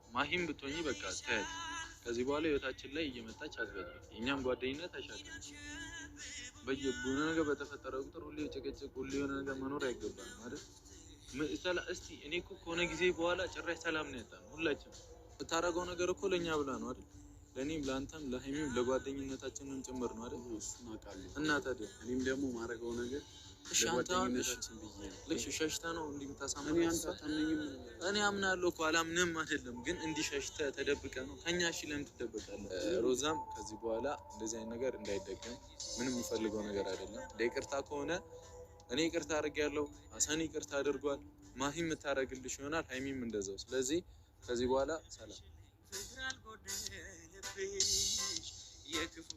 ማሂም ብትሆኚ በቃ ታያት ከዚህ በኋላ ህይወታችን ላይ እየመጣች አትበጥብጥ። እኛም ጓደኝነት አሻሽል። በየቡና ነገር በተፈጠረ ቁጥር ሁሌ ጭቅጭቅ፣ ሁሌ የሆነ ነገር መኖር አይገባም ማለት እስቲ እኔ እኮ ከሆነ ጊዜ በኋላ ጭራሽ ሰላም ነው ያጣነው ሁላችንም። የምታደርገው ነገር እኮ ለእኛ ብላ ነው አይደል? ለእኔም ለአንተም ለሀይሚም ለጓደኝነታችንም ጭምር ነው አይደል? እና ታዲያ እኔም ደግሞ ማድረገው ነገር ለጓደኝነታችን ብዬ ነው። ልክ ሸሽተህ ነው እንዲህ የምታሳምነው? እኔ አምናለሁ እኮ አላምንም አይደለም፣ ግን እንዲህ ሸሽተህ ተደብቀህ ነው ከእኛ። እሺ ለምን ትደበቃለህ? ሮዛም ከዚህ በኋላ እንደዚህ አይነት ነገር እንዳይደገም ምንም የምፈልገው ነገር አይደለም። ለይቅርታ ከሆነ እኔ ይቅርታ አድርጌያለሁ፣ ሀሰን ይቅርታ አድርጓል፣ ማሂም የምታደርግልሽ ይሆናል፣ ሀይሚም እንደዛው። ስለዚህ ከዚህ በኋላ ሰላም። የክፉ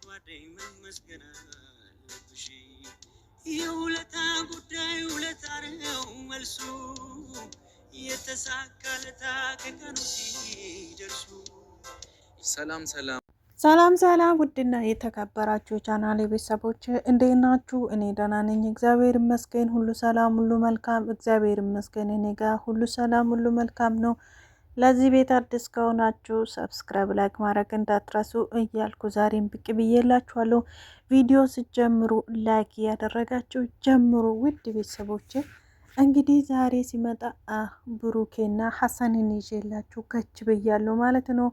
ጓደኝ መመስገን አለብሽ። የውለታ ጉዳይ ውለታ ነው መልሱ፣ የተሳካለታ ከቀኑ ሲደርሱ። ሰላም ሰላም ሰላም ሰላም፣ ውድና የተከበራችሁ ቻናሌ ቤተሰቦች እንዴት ናችሁ? እኔ ደህና ነኝ፣ እግዚአብሔር ይመስገን። ሁሉ ሰላም፣ ሁሉ መልካም፣ እግዚአብሔር ይመስገን። እኔ ጋር ሁሉ ሰላም፣ ሁሉ መልካም ነው። ለዚህ ቤት አዲስ ከሆናችሁ ሰብስክራይብ፣ ላይክ ማድረግ እንዳትረሱ እያልኩ ዛሬም ብቅ ብዬላችኋለሁ። ቪዲዮ ስትጀምሩ ላይክ እያደረጋችሁ ጀምሩ። ውድ ቤተሰቦች እንግዲህ ዛሬ ሲመጣ ብሩኬና ሀሰንን ይዤላችሁ ከች ብያለሁ ማለት ነው።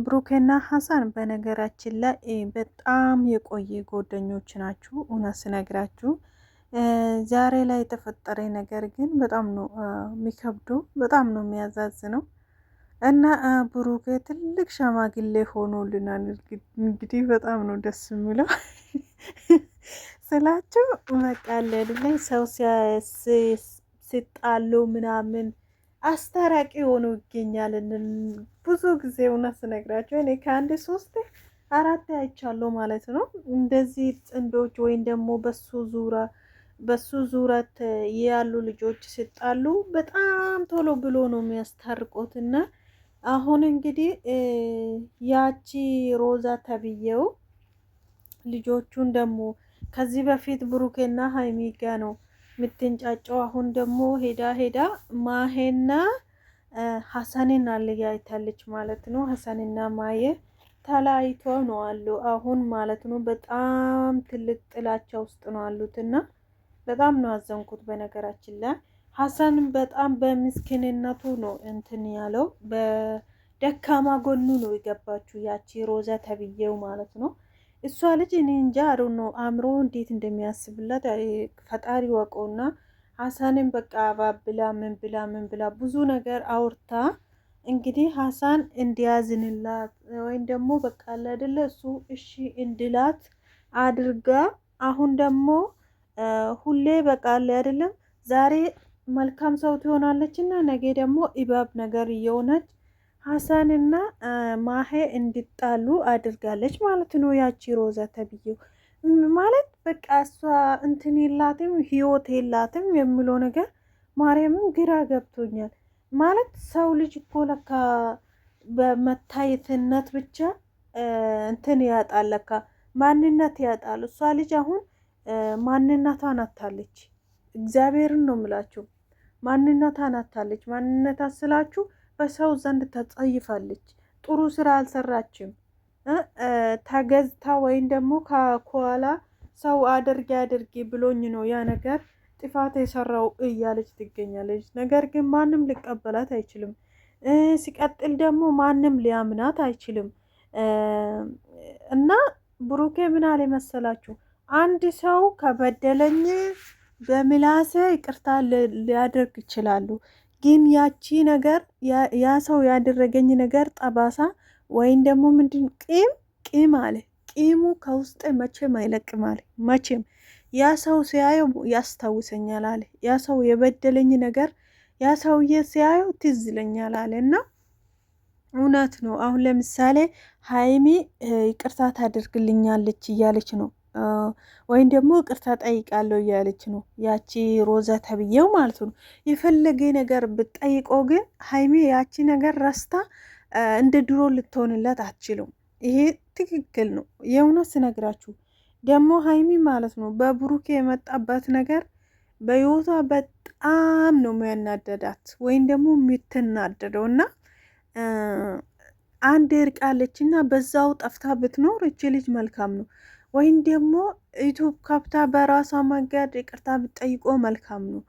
ብሩኬና ሀሰን በነገራችን ላይ በጣም የቆየ ጓደኞች ናችሁ። እውነት ስነግራችሁ ዛሬ ላይ የተፈጠረ ነገር ግን በጣም ነው የሚከብደው፣ በጣም ነው የሚያዛዝነው። እና ብሩኬ ትልቅ ሸማግሌ ሆኖልናል። እንግዲህ በጣም ነው ደስ የሚለው ስላችሁ መቃለል ላይ ሰው ሲጣሉ ምናምን አስታራቂ ሆኖ ይገኛል። ብዙ ጊዜ እውነት ስነግራቸው እኔ ከአንድ 3-4 አይቻለሁ ማለት ነው። እንደዚህ ጥንዶች ወይም ደግሞ በሱ ዙረት ያሉ ልጆች ሲጣሉ በጣም ቶሎ ብሎ ነው የሚያስታርቁት። እና አሁን እንግዲህ ያቺ ሮዛ ተብዬው ልጆቹን ደግሞ ከዚህ በፊት ብሩኬና ሀይሚ ጋ ነው የምትንጫጨው። አሁን ደግሞ ሄዳ ማሄና ሀሰንን አለያይታለች ማለት ነው። ሀሰንና ማየ ተለያይቶ ነው አሉ አሁን ማለት ነው። በጣም ትልቅ ጥላቻ ውስጥ ነው አሉትና በጣም ነው አዘንኩት። በነገራችን ላይ ሀሰን በጣም በምስኪንነቱ ነው እንትን ያለው፣ በደካማ ጎኑ ነው የገባችው ያቺ ሮዛ ተብዬው ማለት ነው። እሷ ልጅ እኔ እንጃ ነው አእምሮ እንዴት እንደሚያስብላት ፈጣሪ ወቀውና ሀሰንን በቃ ባብላ ምን ብላ ብዙ ነገር አውርታ እንግዲህ ሀሳን እንዲያዝንላት ወይም ደግሞ በቃ አይደለ እሱ እሺ እንድላት አድርጋ አሁን ደግሞ ሁሌ በቃ አይደለም ዛሬ መልካም ሰው ትሆናለች እና ነገ ደግሞ ኢባብ ነገር እየሆነች ሀሰንና ማሄ እንዲጣሉ አድርጋለች ማለት ነው። ያቺ ሮዛ ተብዬው ማለት በቃ እሷ እንትን የላትም ህይወት የላትም የሚለው ነገር ማርያምን ግራ ገብቶኛል። ማለት ሰው ልጅ እኮ ለካ በመታየትነት ብቻ እንትን ያጣል፣ ለካ ማንነት ያጣል። እሷ ልጅ አሁን ማንነቷን አታለች። እግዚአብሔርን ነው የምላችሁ፣ ማንነቷን አታለች። ማንነቷን ስላችሁ በሰው ዘንድ ተጸይፋለች። ጥሩ ስራ አልሰራችም። ተገዝታ ወይም ደግሞ ከኋላ ሰው አድርጊ ብሎኝ ነው ያ ነገር ጥፋት የሰራው እያለች ትገኛለች። ነገር ግን ማንም ሊቀበላት አይችልም። ሲቀጥል ደግሞ ማንም ሊያምናት አይችልም። እና ብሩኬ ምን አለ መሰላችሁ፣ አንድ ሰው ከበደለኝ በምላሴ ይቅርታ ሊያደርግ ይችላሉ። ግን ያቺ ነገር ያ ሰው ያደረገኝ ነገር ጠባሳ ወይም ደግሞ ምንድን ቂም አለ። ቂሙ ከውስጥ መቼም አይለቅም አለ። መቼም ያ ሰው ሲያየው ያስታውሰኛል አለ። ያ ሰው የበደለኝ ነገር ያ ሰውዬ ሲያየው ትዝ ይለኛል አለ። እና እውነት ነው። አሁን ለምሳሌ ሀይሚ ይቅርታ ታደርግልኛለች እያለች ነው፣ ወይም ደግሞ ይቅርታ ጠይቃለሁ እያለች ነው ያቺ ሮዛ ተብዬው ማለት ነው። የፈለገ ነገር ብትጠይቀው ግን ሀይሚ ያቺ ነገር ረስታ እንደ ድሮ ልትሆንለት አትችልም። ይሄ ትክክል ነው። የእውነት ስነግራችሁ ደግሞ ሀይሚ ማለት ነው በብሩኬ የመጣባት ነገር በህይወቷ በጣም ነው የሚያናደዳት ወይም ደግሞ የምትናደደው። እና አንድ እርቃለች እና በዛው ጠፍታ ብትኖር እቺ ልጅ መልካም ነው። ወይም ደግሞ ዩቱብ ከፍታ በራሷ መንገድ ይቅርታ ብትጠይቆ መልካም ነው።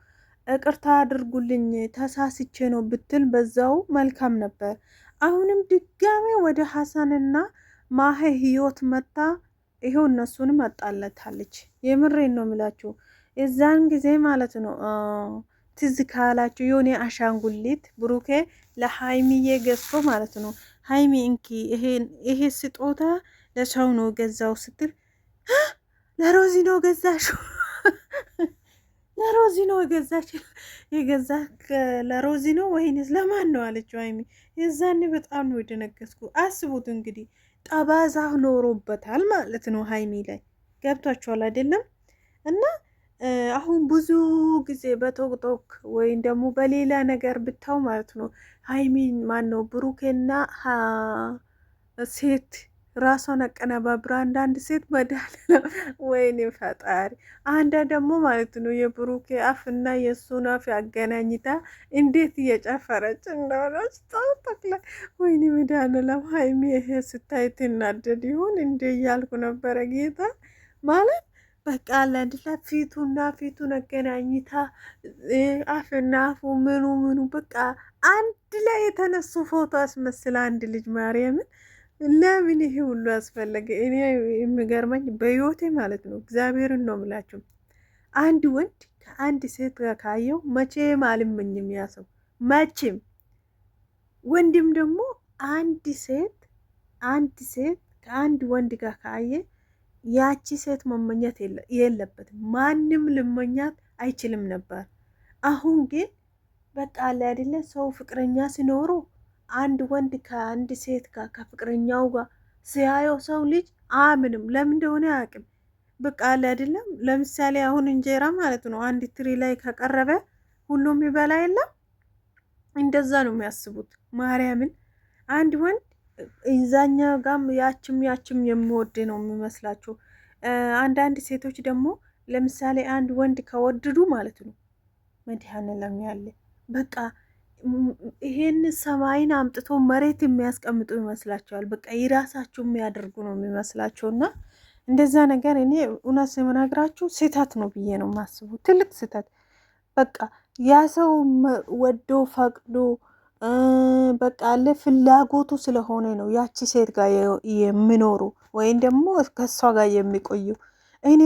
ይቅርታ አድርጉልኝ ተሳስቼ ነው ብትል በዛው መልካም ነበር። አሁንም ድጋሜ ወደ ሀሰንና ማሄ ህይወት መታ ይሄው እነሱንም አጣለታለች። የምሬን ነው የምላችሁ። የዛን ጊዜ ማለት ነው ትዝ ካላችሁ የሆነ አሻንጉሊት ብሩኬ ለሀይሚዬ ገዝቶ ማለት ነው ሀይሚ እንኪ ይሄ ስጦታ ለሰው ነው ገዛው ስትል ለሮዚ ነው ገዛሽው ለሮዚ ነው የገዛ ለሮዚ ነው ወይንስ ለማን ነው አለችው ሀይሚ። የዛኔ በጣም ነው የደነገጥኩ። አስቡት እንግዲህ ጠባዛ ኖሮበታል ማለት ነው ሀይሚ ላይ ገብቷችኋል አይደለም? እና አሁን ብዙ ጊዜ በቶክቶክ ወይም ደግሞ በሌላ ነገር ብታው ማለት ነው ሀይሚን ማን ነው ብሩኬና ሴት ራሷን አቀነባብራ አንዳንድ ሴት መዳል ነው። ወይኔ ፈጣሪ! አንዳ ደግሞ ማለት ነው የብሩኬ አፍ እና የእሱን አፍ ያገናኝታ እንዴት እየጨፈረች እንደሆነች ታውጣላ። ወይኔ መድኃኒዓለም ሀይሚ ይሄ ስታይ ትናደድ ይሆን እንዴ እያልኩ ነበረ። ጌታ ማለት በቃ ለአንድላ ፊቱና ፊቱን አገናኝታ አፍና አፉ ምኑ በቃ አንድ ላይ የተነሱ ፎቶ አስመስላ አንድ ልጅ ማርያምን ለምን ይሄ ሁሉ አስፈለገ? እኔ የሚገርመኝ በህይወቴ ማለት ነው እግዚአብሔርን ነው የምላችሁ አንድ ወንድ ከአንድ ሴት ጋር ካየው መቼም አልመኝም ያሰው መቼም። ወንድም ደግሞ አንድ ሴት ከአንድ ወንድ ጋር ካየ ያቺ ሴት መመኘት የለበትም። ማንም ልመኛት አይችልም ነበር። አሁን ግን በቃ አለ አይደለ ሰው ፍቅረኛ ሲኖሩ አንድ ወንድ ከአንድ ሴት ጋር ከፍቅረኛው ጋር ሲያየው ሰው ልጅ አምንም ለምን እንደሆነ አያውቅም። በቃ አለ አይደለም። ለምሳሌ አሁን እንጀራ ማለት ነው አንድ ትሪ ላይ ከቀረበ ሁሉም ይበላ የለም እንደዛ ነው የሚያስቡት። ማርያምን አንድ ወንድ እዛኛ ጋም ያችም የሚወድ ነው የሚመስላቸው። አንዳንድ ሴቶች ደግሞ ለምሳሌ አንድ ወንድ ከወደዱ ማለት ነው መድኃኔዓለም ያለ በቃ ይሄን ሰማይን አምጥቶ መሬት የሚያስቀምጡ ይመስላቸዋል። በቃ የራሳቸው የሚያደርጉ ነው የሚመስላቸው። እና እንደዛ ነገር እኔ እውነት የምነግራችሁ ስህተት ነው ብዬ ነው የማስበው። ትልቅ ስህተት። በቃ ያ ሰው ወዶ ፈቅዶ በቃ አለ ፍላጎቱ ስለሆነ ነው ያቺ ሴት ጋር የሚኖሩ ወይም ደግሞ ከሷ ጋር የሚቆዩ። እኔ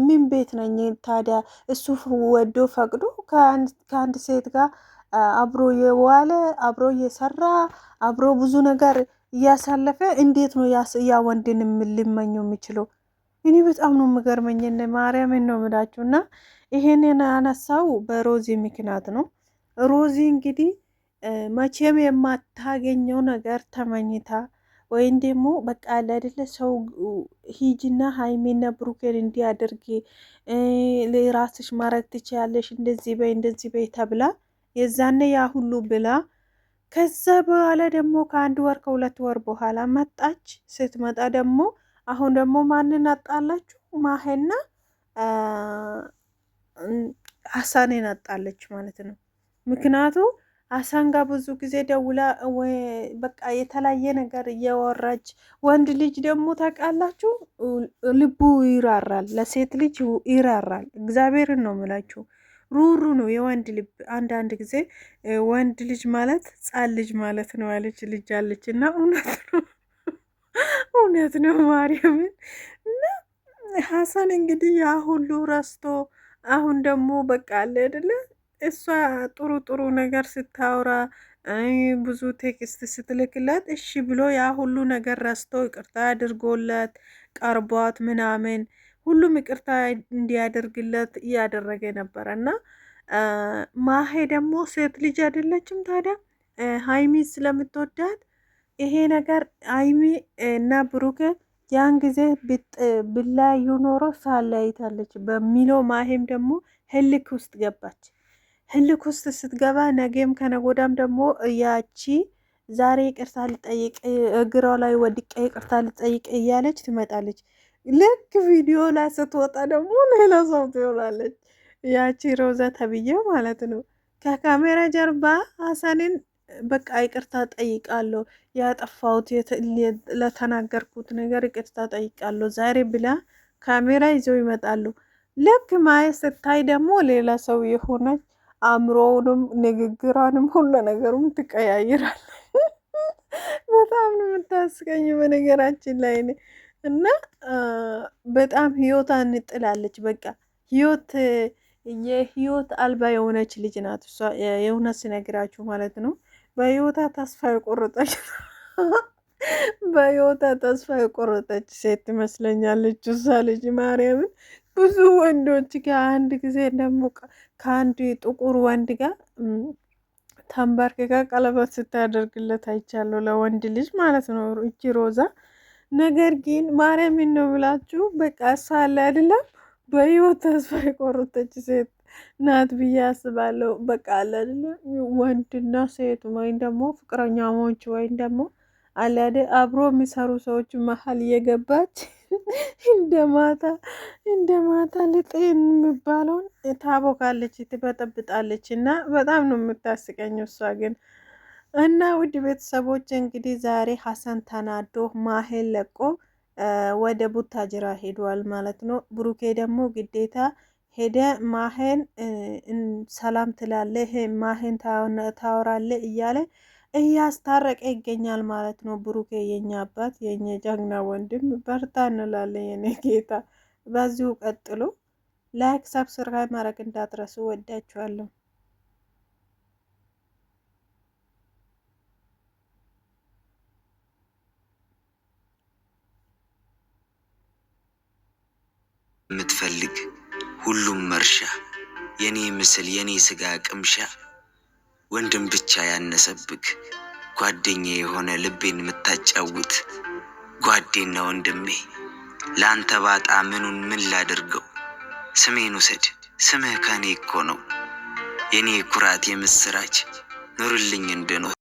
ምን ቤት ነኝ ታዲያ? እሱ ወዶ ፈቅዶ ከአንድ ሴት ጋር አብሮ የዋለ አብሮ እየሰራ አብሮ ብዙ ነገር እያሳለፈ እንዴት ነው ያ ወንድን ሊመኘው የሚችለው? እኔ በጣም ነው የምገርመኝ። ማርያምን ነው የምላችሁ። እና ይሄንን አነሳው በሮዚ ምክንያት ነው። ሮዚ እንግዲህ መቼም የማታገኘው ነገር ተመኝታ ወይም ደግሞ በቃ አይደለ ሰው ሂጂና ሀይሜና ብሩኬን እንዲያደርጊ ለራስሽ ማድረግ ትችያለሽ እንደዚህ በይ ተብላ የዛኔ ያ ሁሉ ብላ ከዛ በኋላ ደግሞ ከአንድ ወር ከሁለት ወር በኋላ መጣች። ስትመጣ ደግሞ አሁን ደግሞ ማንን አጣላችሁ? ማሄና ሀሳኔን አጣለች ማለት ነው። ምክንያቱ ሀሳን ጋር ብዙ ጊዜ ደውላ በቃ የተለያየ ነገር እያወራች፣ ወንድ ልጅ ደግሞ ታውቃላችሁ ልቡ ይራራል፣ ለሴት ልጅ ይራራል። እግዚአብሔርን ነው የምላችሁ ሩሩ ነው የወንድ ልብ። አንዳንድ ጊዜ ወንድ ልጅ ማለት ጻን ልጅ ማለት ነው ያለች ልጅ አለች። እና እውነት ነው ማርያምን። እና ሀሰን እንግዲህ ያ ሁሉ ረስቶ አሁን ደግሞ በቃ አለ አይደለ እሷ ጥሩ ነገር ስታወራ ብዙ ቴክስት ስትልክለት እሺ ብሎ ያ ሁሉ ነገር ረስቶ ይቅርታ አድርጎለት ቀርቧት ምናምን ሁሉም ይቅርታ እንዲያደርግለት እያደረገ ነበረ። እና ማሄ ደግሞ ሴት ልጅ አይደለችም ታዲያ ሀይሚ ስለምትወዳት ይሄ ነገር ሀይሚ እና ብሩኬ ያን ጊዜ ብላዩ ኖሮ ሳለያይታለች በሚለው ማሄም ደግሞ ህልክ ውስጥ ገባች። ህልክ ውስጥ ስትገባ ነገም ከነጎዳም ደግሞ ያቺ ዛሬ ይቅርታ ልጠይቅ እግሯ ላይ ወድቄ ይቅርታ ልጠይቅ እያለች ትመጣለች። ልክ ቪዲዮ ላይ ስትወጣ ደግሞ ሌላ ሰው ትሆናለች። ያቺ ሮዛ ተብዬው ማለት ነው። ከካሜራ ጀርባ ሀሰንን በቃ ይቅርታ ጠይቃለሁ፣ ያጠፋሁት ለተናገርኩት ነገር ይቅርታ ጠይቃለሁ ዛሬ ብላ ካሜራ ይዘው ይመጣሉ። ልክ ማየት ስታይ ደግሞ ሌላ ሰው የሆነች አእምሮውንም ንግግሯንም ሁሉ ነገሩም ትቀያይራል። በጣም ነው የምታስቀኝ በነገራችን ላይ እና በጣም ህይወቷን እንጥላለች። በቃ ህይወት የህይወት አልባ የሆነች ልጅ ናት እሷ። የእውነት ስነግራችሁ ማለት ነው። በህይወቷ ተስፋ የቆረጠች በህይወቷ ተስፋ የቆረጠች ሴት ትመስለኛለች እሷ ልጅ ማርያምን። ብዙ ወንዶች ጋር አንድ ጊዜ ደግሞ ከአንድ ጥቁር ወንድ ጋር ተንበርክካ ቀለበት ስታደርግለት አይቻለሁ፣ ለወንድ ልጅ ማለት ነው እቺ ሮዛ። ነገር ግን ማርያምን ነው ብላችሁ በቃ እሷ አለ አይደለም በህይወት ተስፋ የቆረጠች ሴት ናት ብዬ አስባለሁ። በቃ አለ አይደለም ወንድና ሴት ወይም ደግሞ ፍቅረኛሞች ወይም ደግሞ አለ አይደል አብሮ የሚሰሩ ሰዎች መሀል እየገባች እንደ ማታ ልጤን የሚባለውን ታቦካለች፣ ትበጠብጣለች እና በጣም ነው የምታስቀኝ እሷ ግን። እና ውድ ቤተሰቦች እንግዲህ ዛሬ ሀሰን ተናዶ ማሄን ለቆ ወደ ቡታጅራ ሄዷል ማለት ነው። ብሩኬ ደግሞ ግዴታ ሄደ ማሄን ሰላም ትላለ፣ ማሄን ታወራለ እያለ እያስታረቀ ይገኛል ማለት ነው። ብሩኬ የኛ አባት የኛ ጀግና ወንድም በርታ እንላለን የኔ ጌታ። በዚሁ ቀጥሎ ላይክ ሰብስክራይብ ማድረግ እንዳትረሱ። ወዳችኋለሁ። የምትፈልግ ሁሉም መርሻ የኔ ምስል የኔ ስጋ ቅምሻ ወንድም ብቻ ያነሰብክ ጓደኛ የሆነ ልቤን የምታጫውት ጓዴና ወንድሜ ለአንተ ባጣ ምኑን ምን ላድርገው? ስሜን ውሰድ ስምህ ከኔ እኮ ነው የኔ ኩራት የምስራች ኑርልኝ እንድኖር